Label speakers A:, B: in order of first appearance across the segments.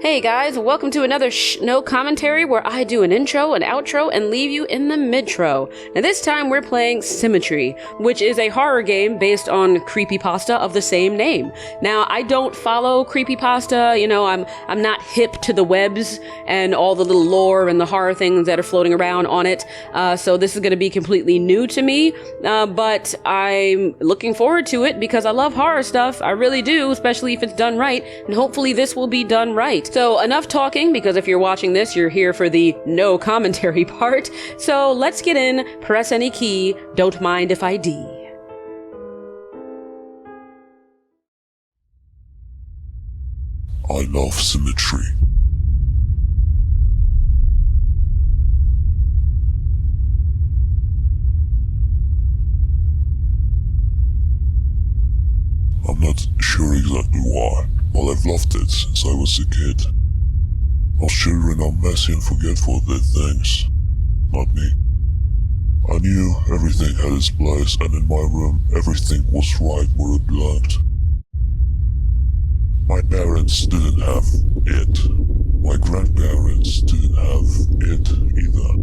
A: Hey guys, welcome to another No Commentary where I do an intro, an outro, and leave you in the midtro. Now this time we're playing Symmetry, which is a horror game based on Creepypasta of the same name. Now I don't follow Creepypasta, I'm not hip to the webs and all the little lore and the horror things that are floating around on it, so this is going to be completely new to me, but I'm looking forward to it because I love horror stuff, I really do, especially if it's done right, and hopefully this will be done right. So enough talking, because if you're watching this, you're here for the no commentary part. So let's get in, press any key, don't mind if I D.
B: I love Symmetry. I'm not sure exactly why, but I've loved it since I was a kid. Most children are messy and forgetful of their things. Not me. I knew everything had its place, and in my room everything was right where it belonged. My parents didn't have it. My grandparents didn't have it either.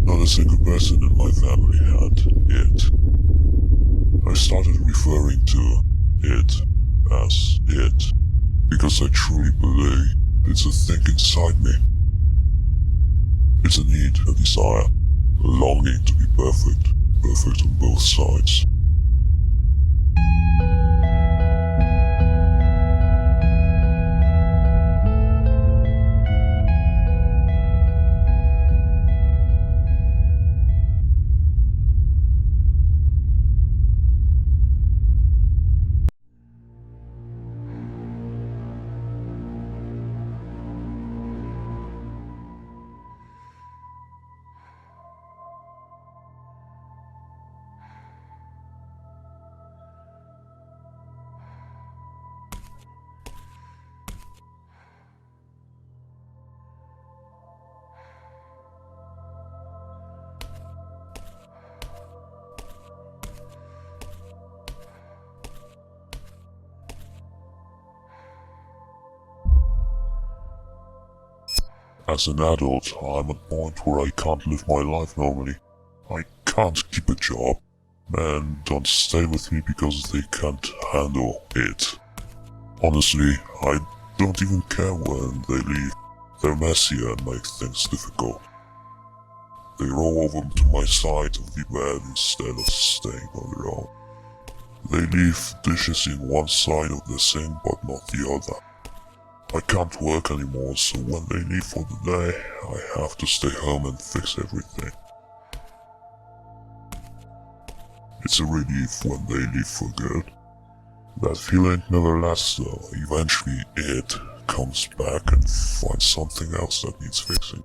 B: Not a single person in my family had it. I started referring to it as it because I truly believe it's a thing inside me. It's a need, a desire, a longing to be perfect on both sides. As an adult, I'm at a point where I can't live my life normally. I can't keep a job. Men don't stay with me because they can't handle it. Honestly, I don't even care when they leave. They're messy and make things difficult. They roll over to my side of the bed instead of staying on their own. They leave dishes in one side of the sink but not the other. I can't work anymore, so when they leave for the day, I have to stay home and fix everything. It's a relief when they leave for good. That feeling never lasts though. Eventually it comes back and finds something else that needs fixing.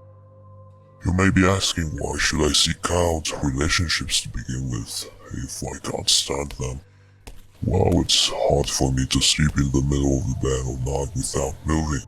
B: You may be asking, why should I seek out relationships to begin with if I can't stand them? Well, it's hard for me to sleep in the middle of the bed all night without moving.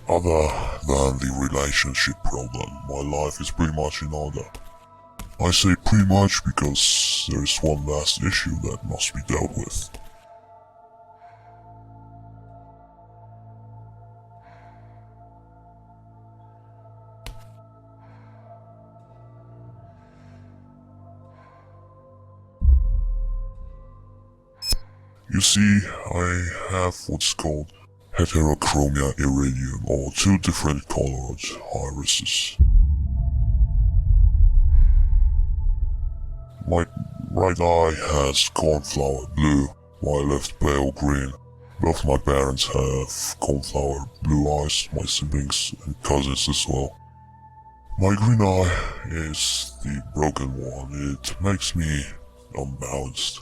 B: Other than the relationship problem, my life is pretty much in order. I say pretty much because there is one last issue that must be dealt with. You see, I have what's called heterochromia iridium, or two different colored irises. My right eye has cornflower blue, my left pale green. Both my parents have cornflower blue eyes, my siblings and cousins as well. My green eye is the broken one. It makes me unbalanced.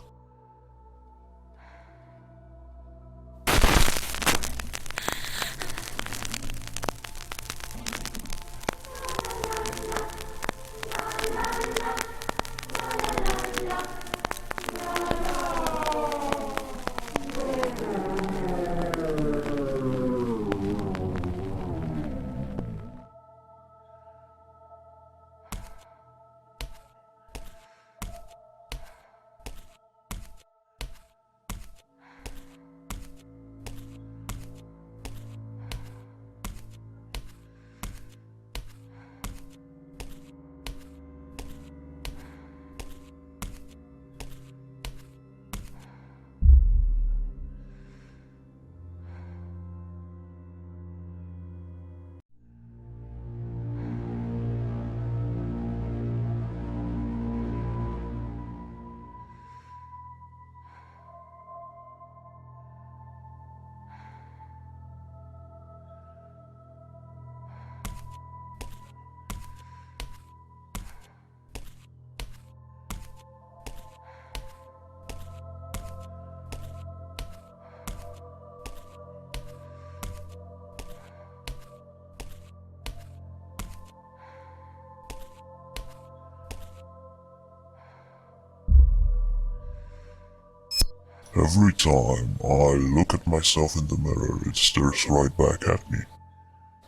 B: Every time I look at myself in the mirror, it stares right back at me.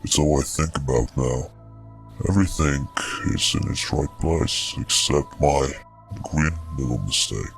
B: It's all I think about now. Everything is in its right place, except my green little mistake.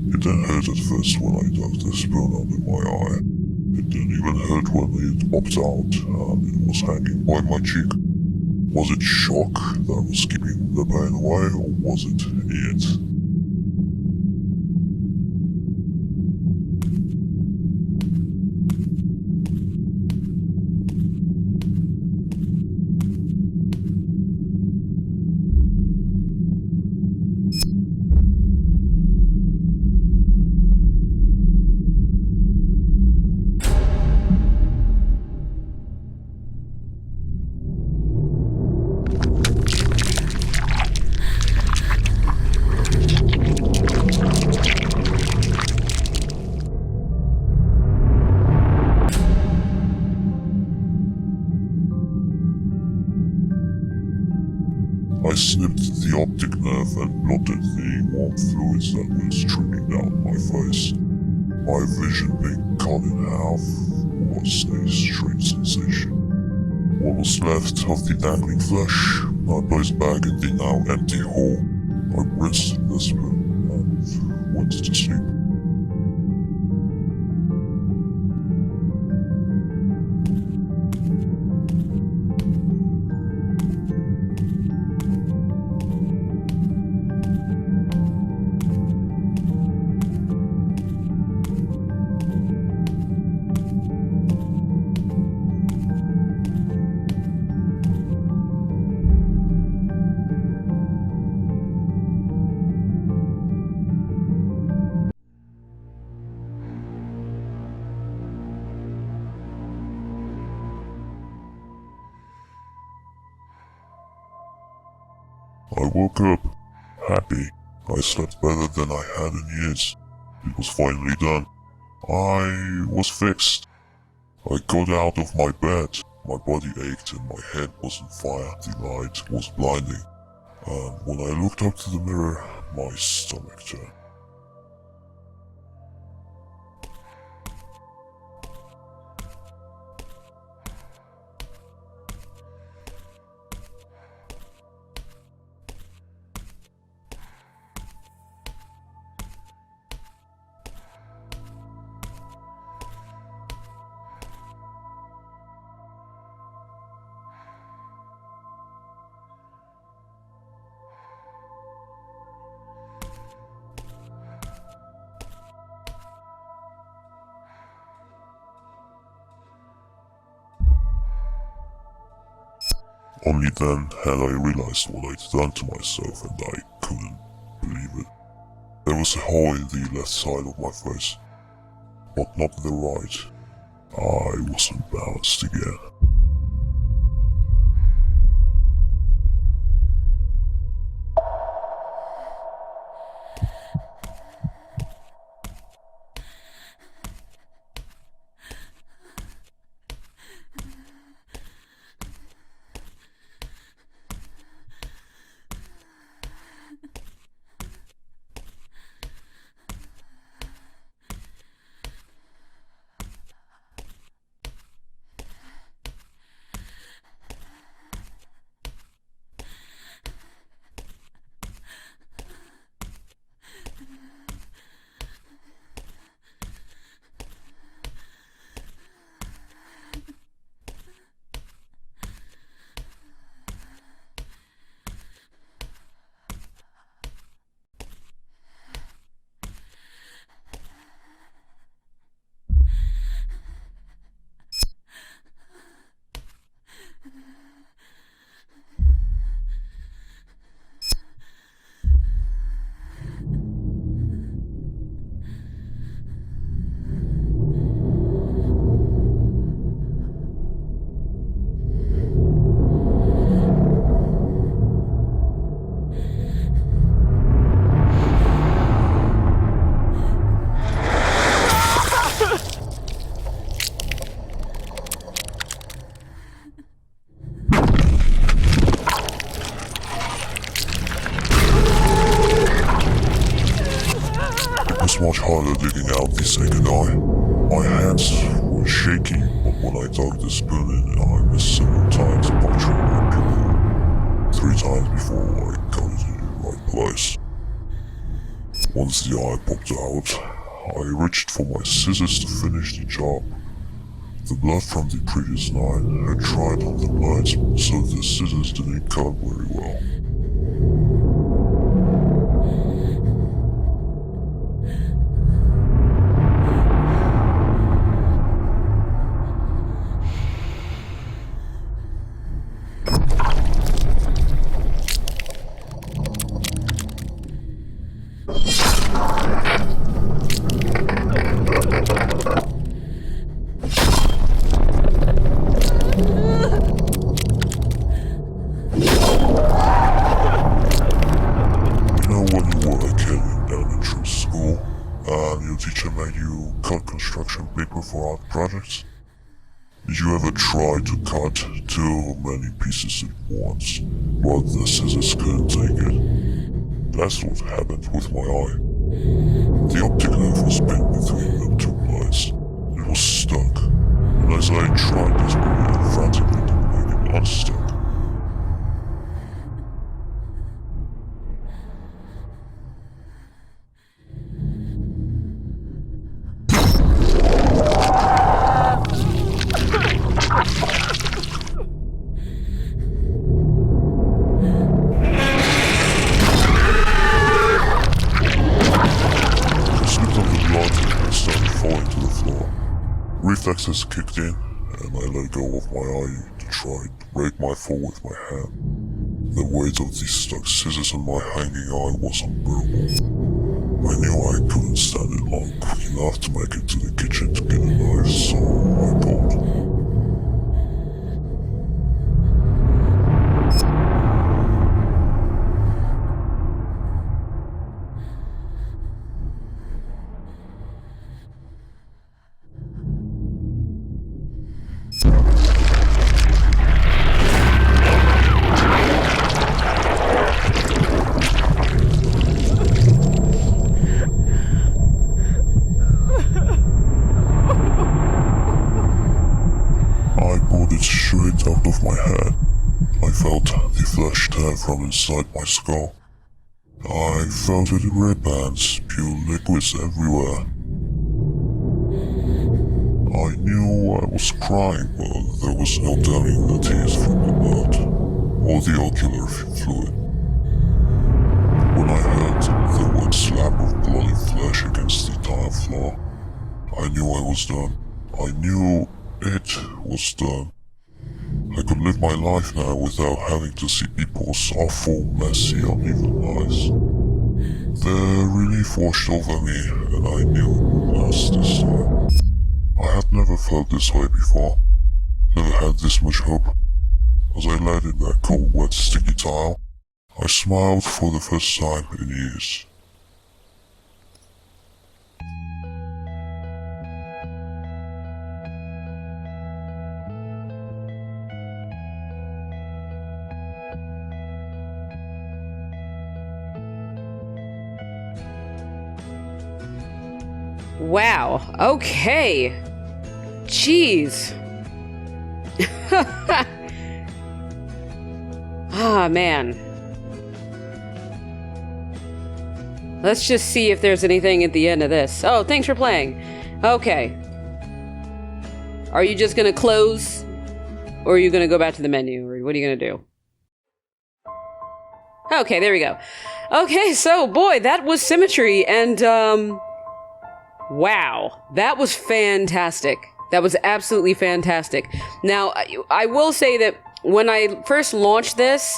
B: It didn't hurt at first when I dug the spoon under my eye. It didn't even hurt when it popped out and it was hanging by my cheek. Was it shock that was keeping the pain away, or was it it? I snipped the optic nerve and blotted the warm fluids that were streaming down my face. My vision being cut in half was a strange sensation. What was left of the dangling flesh I placed back in the now empty hole. I rinsed the spoon and went to sleep. I woke up, happy. I slept better than I had in years. It was finally done. I was fixed. I got out of my bed. My body ached and my head was on fire. The light was blinding. And when I looked up to the mirror, my stomach turned. Only then had I realized what I'd done to myself, and I couldn't believe it. There was a hole in the left side of my face, but not the right. I was unbalanced again. It was much harder digging out the second eye. My hands were shaking, but when I dug the spoon in, I missed several times, puncturing my pupil 3 times before I got it in the right place. Once the eye popped out, I reached for my scissors to finish the job. The blood from the previous night had dried on the blades, so the scissors didn't cut very well. Teacher made you cut construction paper for art projects? Did you ever try to cut too many pieces at once, but the scissors couldn't take it? That's what happened with my eye. The optic nerve was pinned between the 2 blades. It was stuck, and as I tried desperately and frantically to make it unstuck, reflexes kicked in, and I let go of my eye to try to break my fall with my hand. The weight of these stuck scissors on my hanging eye was unbearable. I knew I couldn't stand it long quick enough to make it to the kitchen to get a knife, so I pulled. Straight out of my head. I felt the flesh tear from inside my skull. I felt it in red bands, pure liquids everywhere. I knew I was crying, but there was no telling the tears from the blood or the ocular fluid. When I heard the wet slap of bloody flesh against the tile floor, I knew I was done. I knew it was done. I could live my life now without having to see people's awful, messy, uneven lives. The relief washed over me, and I knew it would last this time. I had never felt this way before, never had this much hope. As I laid in that cold, wet, sticky tile, I smiled for the first time in years.
A: Wow, okay. Jeez. Ah, man. Let's just see if there's anything at the end of this. Oh, thanks for playing. Okay. Are you just gonna close? Or are you gonna go back to the menu? Or what are you gonna do? Okay, there we go. Okay, so, boy, that was Symmetry, and, wow, that was fantastic. That was absolutely fantastic. Now, I will say that when I first launched this,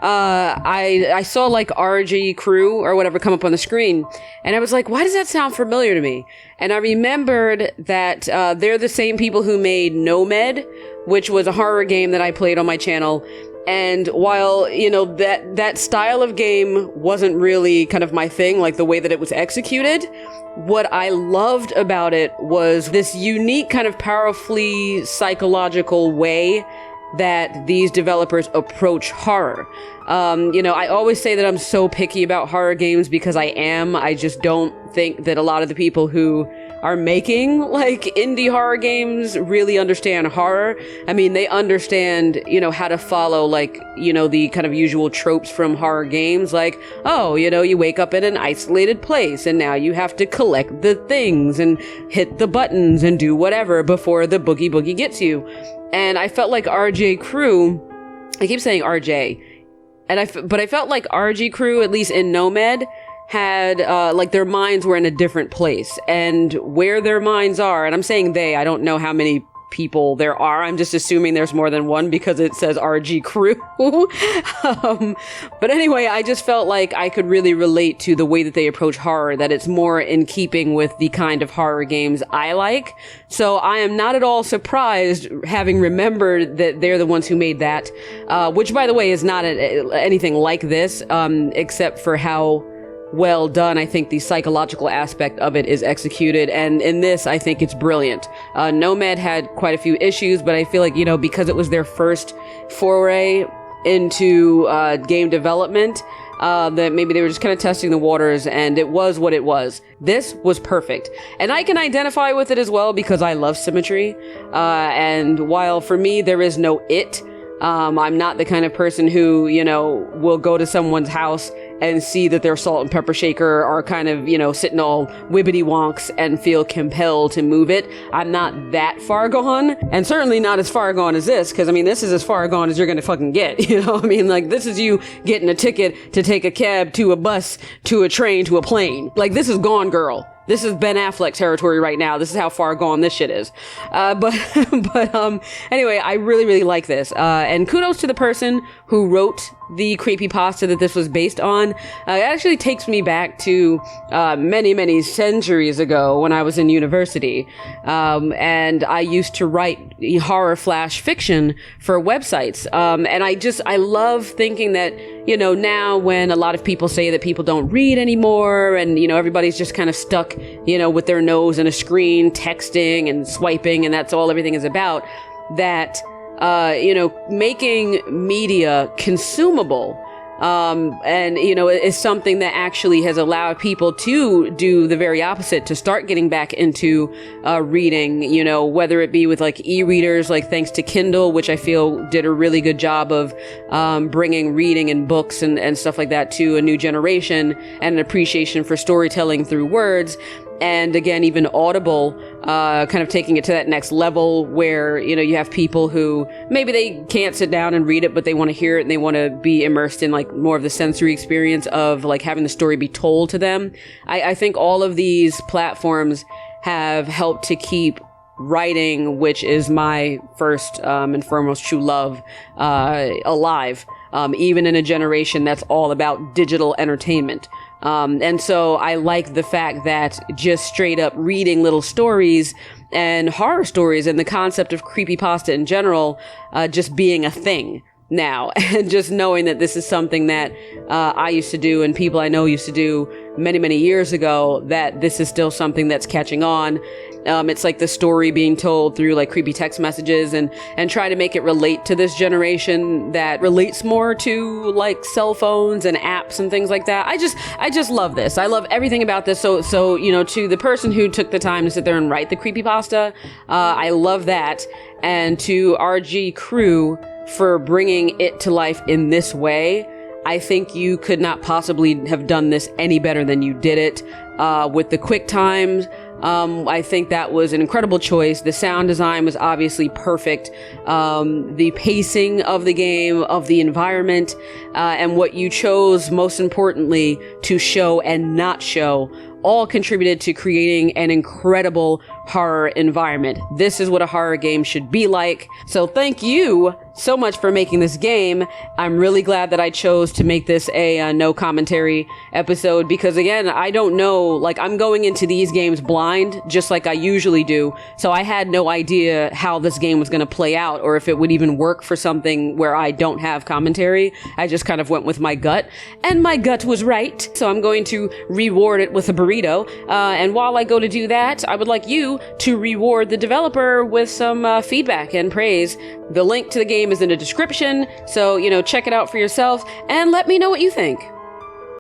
A: I saw like RG Crew or whatever come up on the screen, and I was like, why does that sound familiar to me? And I remembered that they're the same people who made NOMED, which was a horror game that I played on my channel. And while, you know, that style of game wasn't really kind of my thing, like the way that it was executed, what I loved about it was this unique kind of powerfully psychological way that these developers approach horror. You know, I always say that I'm so picky about horror games because I am. I just don't think that a lot of the people who are making like indie horror games really understand horror. I mean, they understand, you know, how to follow like, you know, the kind of usual tropes from horror games, like, oh, you know, you wake up in an isolated place and now you have to collect the things and hit the buttons and do whatever before the boogie boogie gets you. And I felt like RJ Crew, I keep saying RJ, but I felt like RG Crew, at least in NOMED, had, like their minds were in a different place, and where their minds are, and I'm saying they, I don't know how many people there are, I'm just assuming there's more than one because it says RG Crew. But anyway, I just felt like I could really relate to the way that they approach horror, that it's more in keeping with the kind of horror games I like. So I am not at all surprised, having remembered that they're the ones who made that, which by the way is not anything like this, except for how well done I think the psychological aspect of it is executed, and in this I think it's brilliant. NOMED had quite a few issues, but I feel like, you know, because it was their first foray into game development, that maybe they were just kind of testing the waters, and it was what it was. This was perfect. And I can identify with it as well because I love Symmetry, and while for me there is no it, I'm not the kind of person who, you know, will go to someone's house and see that their salt and pepper shaker are kind of, you know, sitting all wibbity wonks and feel compelled to move it. I'm not that far gone, and certainly not as far gone as this, because I mean, this is as far gone as you're gonna fucking get, you know? I mean, like, this is you getting a ticket to take a cab to a bus to a train to a plane. Like, this is Gone Girl. This is Ben Affleck territory right now. This is how far gone this shit is. But anyway, I really, really like this. And kudos to the person who wrote the creepypasta that this was based on. It actually takes me back to many, many centuries ago when I was in university. And I used to write horror flash fiction for websites. And I love thinking that, now when a lot of people say that people don't read anymore and, everybody's just kind of stuck, with their nose in a screen, texting and swiping, and that's all everything is about, that making media consumable, is something that actually has allowed people to do the very opposite, to start getting back into reading, whether it be with like e-readers, like thanks to Kindle, which I feel did a really good job of bringing reading and books and stuff like that to a new generation, and an appreciation for storytelling through words. And again, even Audible, kind of taking it to that next level where, you have people who maybe they can't sit down and read it, but they want to hear it and they want to be immersed in like more of the sensory experience of like having the story be told to them. I think all of these platforms have helped to keep writing, which is my first and foremost true love, alive, even in a generation that's all about digital entertainment. And so I like the fact that just straight up reading little stories and horror stories and the concept of creepypasta in general, just being a thing now, and just knowing that this is something that I used to do and people I know used to do many, many years ago, that this is still something that's catching on. It's like the story being told through like creepy text messages and try to make it relate to this generation that relates more to like cell phones and apps and things like that. I just love this. I love everything about this. So, to the person who took the time to sit there and write the creepypasta, I love that. And to RG Crew for bringing it to life in this way, I think you could not possibly have done this any better than you did it. With the quick times, I think that was an incredible choice. The sound design was obviously perfect. The pacing of the game, of the environment, and what you chose, most importantly, to show and not show, all contributed to creating an incredible horror environment. This is what a horror game should be like. So thank you so much for making this game. I'm really glad that I chose to make this a no commentary episode, because again, I don't know, like I'm going into these games blind, just like I usually do. So I had no idea how this game was going to play out, or if it would even work for something where I don't have commentary. I just kind of went with my gut, and my gut was right. So I'm going to reward it with a burrito. And while I go to do that, I would like you to reward the developer with some feedback and praise. The link to the game is in the description, so check it out for yourself and let me know what you think.